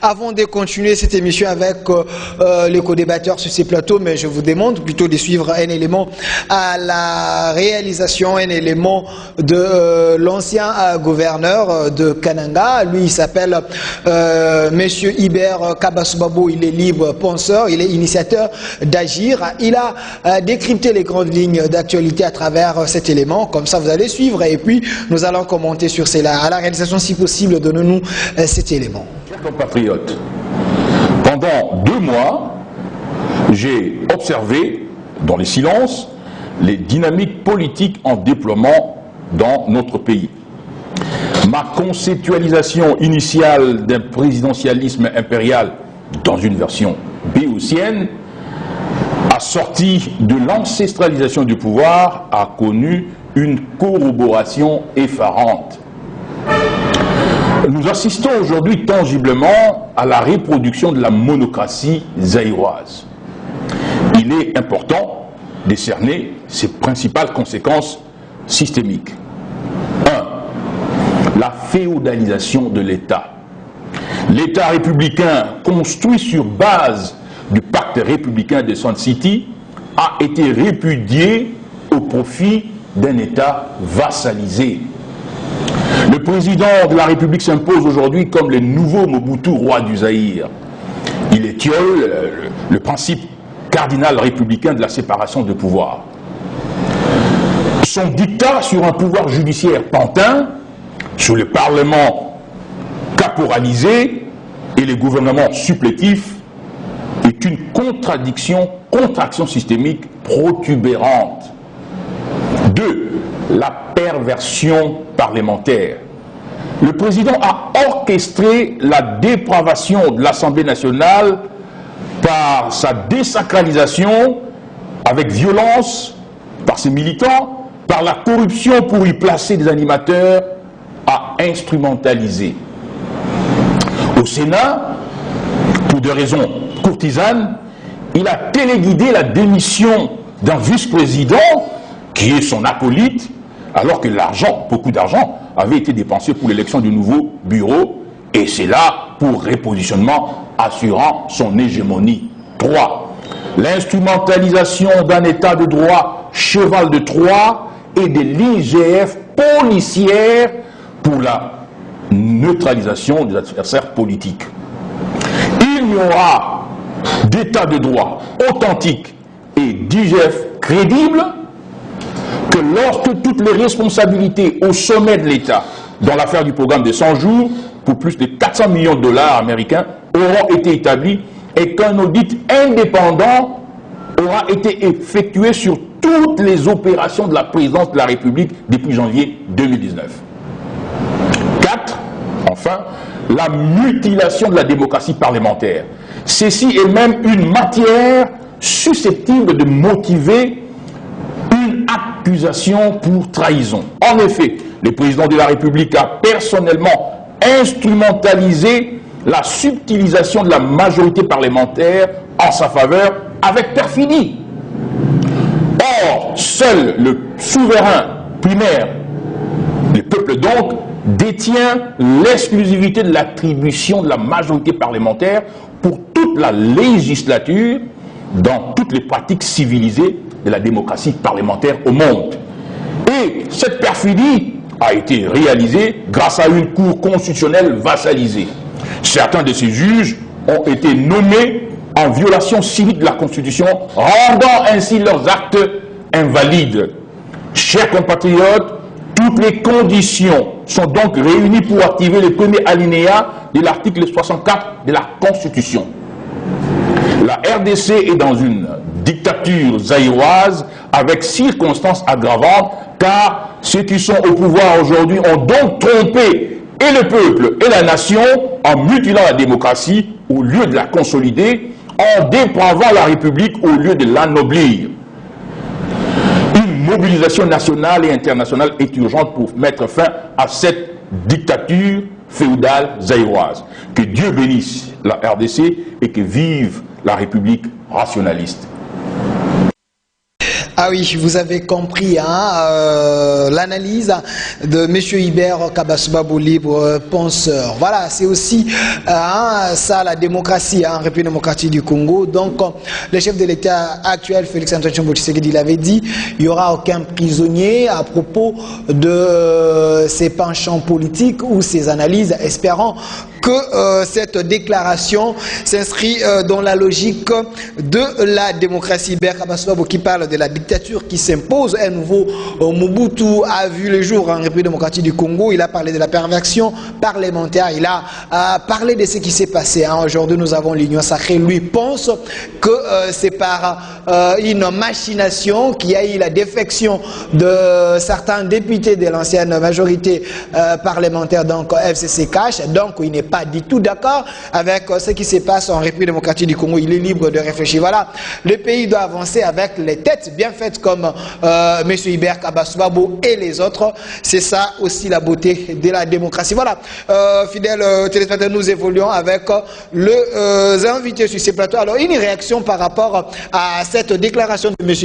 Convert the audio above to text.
Avant de continuer cette émission avec les co-débatteurs sur ces plateaux, mais je vous demande plutôt de suivre un élément à la réalisation, un élément de l'ancien gouverneur de Kananga. Lui, il s'appelle Monsieur Hibert Kabasubabo. Il est libre penseur, il est initiateur d'Agir. Il a décrypté les grandes lignes d'actualité à travers cet élément. Comme ça, vous allez suivre et puis nous allons commenter sur cela. À la réalisation, si possible, donnez-nous cet élément. Chers compatriotes, pendant 2 mois, j'ai observé, dans les silences, les dynamiques politiques en déploiement dans notre pays. Ma conceptualisation initiale d'un présidentialisme impérial dans une version béotienne, assortie de l'ancestralisation du pouvoir, a connu une corroboration effarante. Nous assistons aujourd'hui tangiblement à la reproduction de la monocratie zaïroise. Il est important de cerner ses principales conséquences systémiques. 1. La féodalisation de l'État. L'État républicain, construit sur base du pacte républicain de Sun City, a été répudié au profit d'un État vassalisé. Le président de la République s'impose aujourd'hui comme le nouveau Mobutu, roi du Zaïre. Il étiole le principe cardinal républicain de la séparation de pouvoir. Son dictat sur un pouvoir judiciaire pantin, sur le Parlement caporalisé et les gouvernements supplétifs est une contraction systémique protubérante. 2. La perversion parlementaire. Le président a orchestré la dépravation de l'Assemblée nationale par sa désacralisation avec violence, par ses militants, par la corruption pour y placer des animateurs à instrumentaliser. Au Sénat, pour des raisons courtisanes, il a téléguidé la démission d'un vice-président qui est son acolyte, alors que l'argent, beaucoup d'argent, avait été dépensé pour l'élection du nouveau bureau, et c'est là pour repositionnement assurant son hégémonie. 3. L'instrumentalisation d'un état de droit cheval de Troie et de l'IGF policière pour la neutralisation des adversaires politiques. Il n'y aura d'état de droit authentique et d'IGF crédible que lorsque toutes les responsabilités au sommet de l'État, dans l'affaire du programme de 100 jours, pour plus de 400 millions de dollars américains, auront été établies et qu'un audit indépendant aura été effectué sur toutes les opérations de la présidence de la République depuis janvier 2019. 4. Enfin, la mutilation de la démocratie parlementaire. Ceci est même une matière susceptible de motiver une accusation pour trahison. En effet, le président de la République a personnellement instrumentalisé la subtilisation de la majorité parlementaire en sa faveur avec perfidie. Or, seul le souverain primaire, le peuple donc, détient l'exclusivité de l'attribution de la majorité parlementaire pour toute la législature dans toutes les pratiques civilisées de la démocratie parlementaire au monde. Et cette perfidie a été réalisée grâce à une cour constitutionnelle vassalisée. Certains de ces juges ont été nommés en violation civique de la Constitution, rendant ainsi leurs actes invalides. Chers compatriotes, toutes les conditions sont donc réunies pour activer le premier alinéa de l'article 64 de la Constitution. La RDC est dans une dictature zaïroise avec circonstances aggravantes, car ceux qui sont au pouvoir aujourd'hui ont donc trompé et le peuple et la nation en mutilant la démocratie au lieu de la consolider, en dépravant la République au lieu de l'anoblir. Une mobilisation nationale et internationale est urgente pour mettre fin à cette dictature féodale zaïroise. Que Dieu bénisse la RDC et que vive la République rationaliste. Ah oui, vous avez compris l'analyse de M. Hibert Kabasubabo, libre penseur. Voilà, c'est aussi ça la démocratie en République démocratique du Congo. Donc, le chef de l'État actuel, Félix-Antoine Tshisekedi, il avait dit il n'y aura aucun prisonnier à propos de ses penchants politiques ou ses analyses, espérant que cette déclaration s'inscrit dans la logique de la démocratie. Hibert Kabasubabo qui parle de la dictature qui s'impose. Un nouveau Mobutu a vu le jour en République démocratique du Congo. Il a parlé de la perversion parlementaire. Il a parlé de ce qui s'est passé. Aujourd'hui, nous avons l'Union sacrée. Lui pense que c'est par une machination qu'il y a eu la défection de certains députés de l'ancienne majorité parlementaire, donc FCC Cash. Donc, il n'est pas du tout d'accord avec ce qui se passe en République démocratique du Congo. Il est libre de réfléchir. Voilà, le pays doit avancer avec les têtes bien faites comme M. Hibert Kabasubabo et les autres. C'est ça aussi la beauté de la démocratie. Voilà, fidèles téléspectateurs, nous évoluons avec les invités sur ces plateaux. Alors, une réaction par rapport à cette déclaration de M.